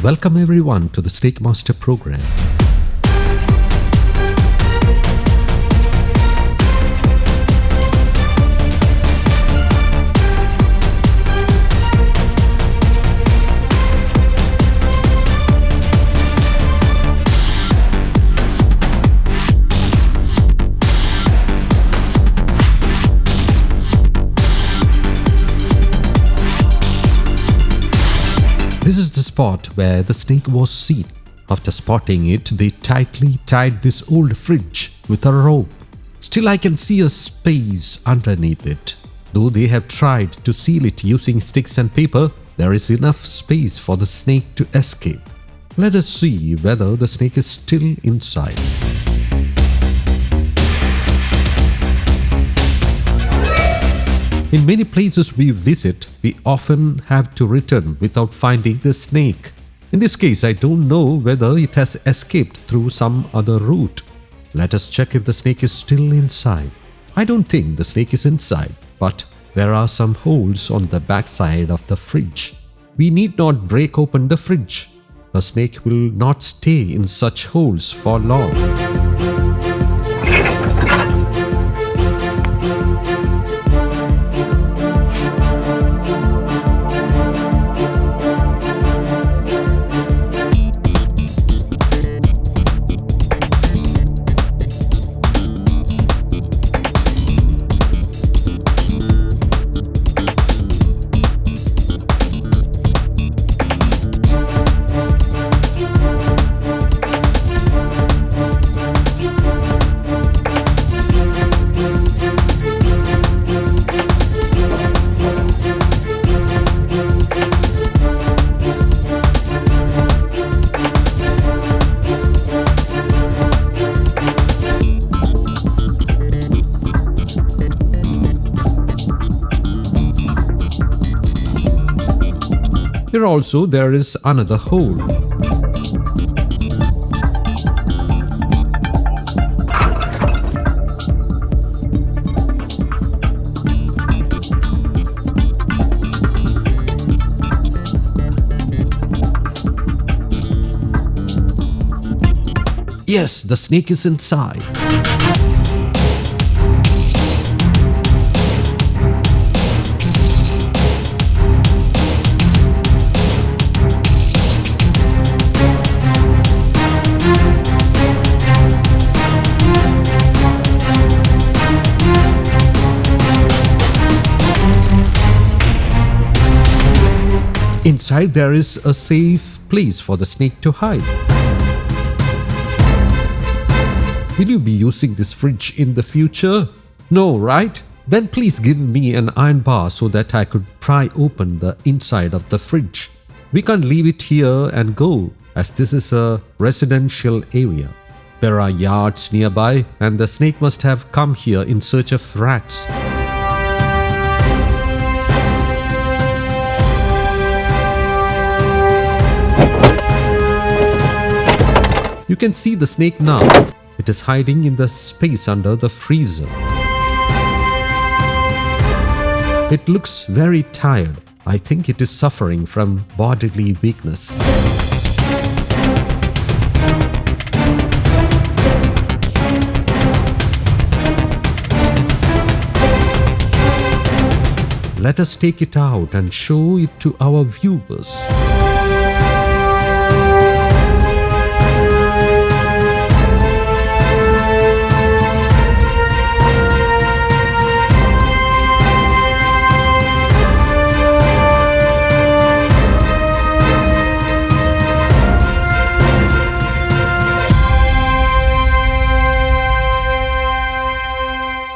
Welcome everyone to the Snakemaster program. This is the spot where the snake was seen. After spotting it, they tightly tied this old fridge with a rope. Still, I can see a space underneath it. Though they have tried to seal it using sticks and paper, there is enough space for the snake to escape. Let us see whether the snake is still inside. In many places we visit, we often have to return without finding the snake. In this case, I don't know whether it has escaped through some other route. Let us check if the snake is still inside. I don't think the snake is inside, but there are some holes on the backside of the fridge. We need not break open the fridge. A snake will not stay in such holes for long. Here also there is another hole. Yes, the snake is inside. Inside there is a safe place for the snake to hide. Will you be using this fridge in the future? No, right? Then please give me an iron bar so that I could pry open the inside of the fridge. We can't leave it here and go, as this is a residential area. There are yards nearby and the snake must have come here in search of rats. You can see the snake now. It is hiding in the space under the freezer. It looks very tired. I think it is suffering from bodily weakness. Let us take it out and show it to our viewers.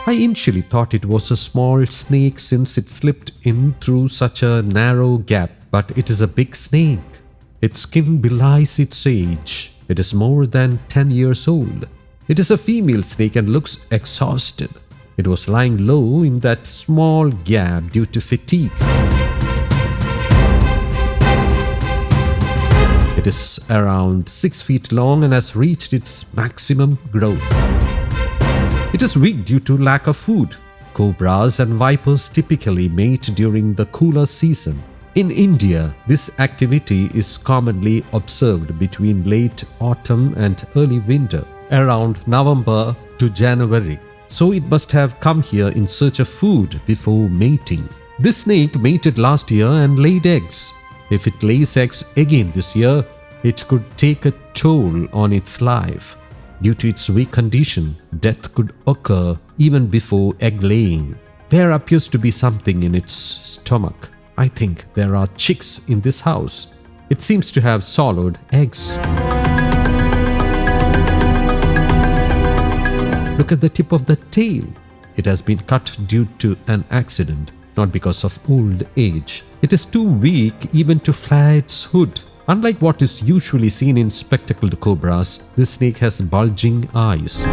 I initially thought it was a small snake since it slipped in through such a narrow gap, but it is a big snake. Its skin belies its age. It is more than 10 years old. It is a female snake and looks exhausted. It was lying low in that small gap due to fatigue. It is around 6 feet long and has reached its maximum growth. It is weak due to lack of food. Cobras and vipers typically mate during the cooler season. In India, this activity is commonly observed between late autumn and early winter, around November to January. So it must have come here in search of food before mating. This snake mated last year and laid eggs. If it lays eggs again this year, it could take a toll on its life. Due to its weak condition, death could occur even before egg laying. There appears to be something in its stomach. I think there are chicks in this house. It seems to have swallowed eggs. Look at the tip of the tail. It has been cut due to an accident, not because of old age. It is too weak even to fly its hood. Unlike what is usually seen in spectacled cobras, this snake has bulging eyes.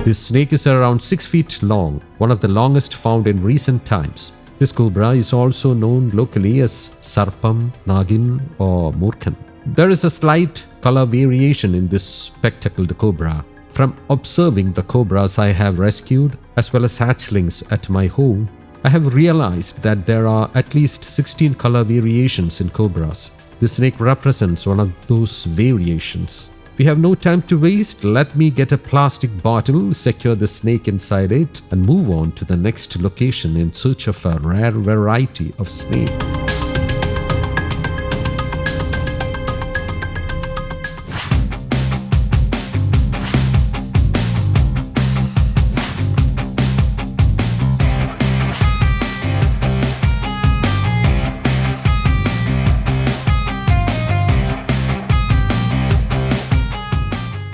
This snake is around 6 feet long, one of the longest found in recent times. This cobra is also known locally as Sarpam, Nagin or Murkan. There is a slight color variation in this spectacled cobra. From observing the cobras I have rescued as well as hatchlings at my home, I have realized that there are at least 16 color variations in cobras. This snake represents one of those variations. We have no time to waste. Let me get a plastic bottle, secure the snake inside it, and move on to the next location in search of a rare variety of snake.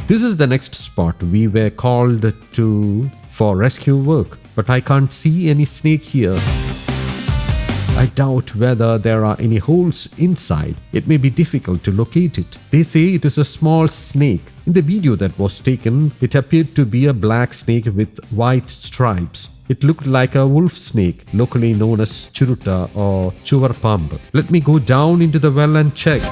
This is the next spot we were called to for rescue work, but I can't see any snake here. I doubt whether there are any holes inside. It may be difficult to locate it. They say it is a small snake. In the video that was taken, it appeared to be a black snake with white stripes. It looked like a wolf snake, locally known as churuta or chuvarpamb. Let me go down into the well and check.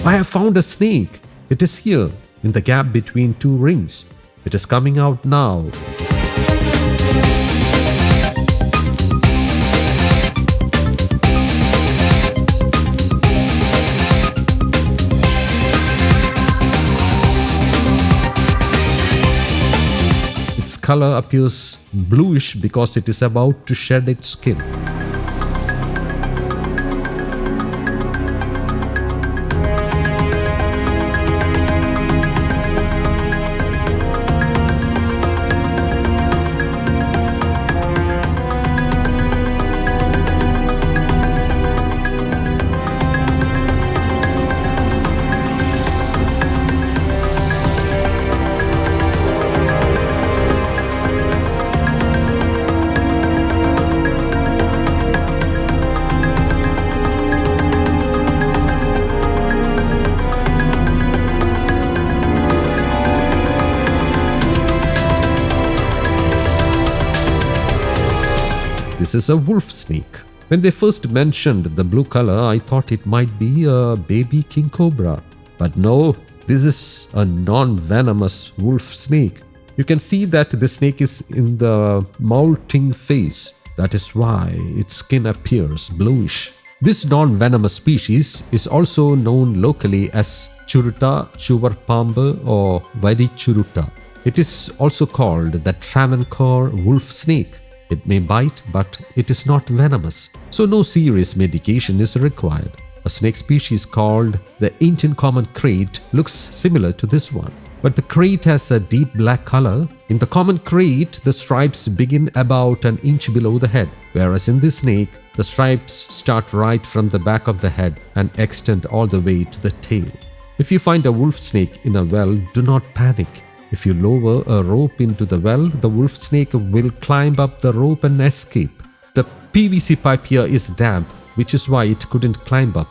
I have found a snake. It is here, in the gap between two rings. It is coming out now. Its color appears bluish because it is about to shed its skin. This is a wolf snake. When they first mentioned the blue color, I thought it might be a baby king cobra. But no, this is a non-venomous wolf snake. You can see that the snake is in the molting phase. That is why its skin appears bluish. This non-venomous species is also known locally as Churuta, Chuvarpamba or Varichuruta. It is also called the Travancore wolf snake. It may bite, but it is not venomous, so no serious medication is required. A snake species called the Indian common crate looks similar to this one, but the crate has a deep black color. In the common crate, the stripes begin about an inch below the head, whereas in this snake, the stripes start right from the back of the head and extend all the way to the tail. If you find a wolf snake in a well, do not panic. If you lower a rope into the well, the wolf snake will climb up the rope and escape. The PVC pipe here is damp, which is why it couldn't climb up.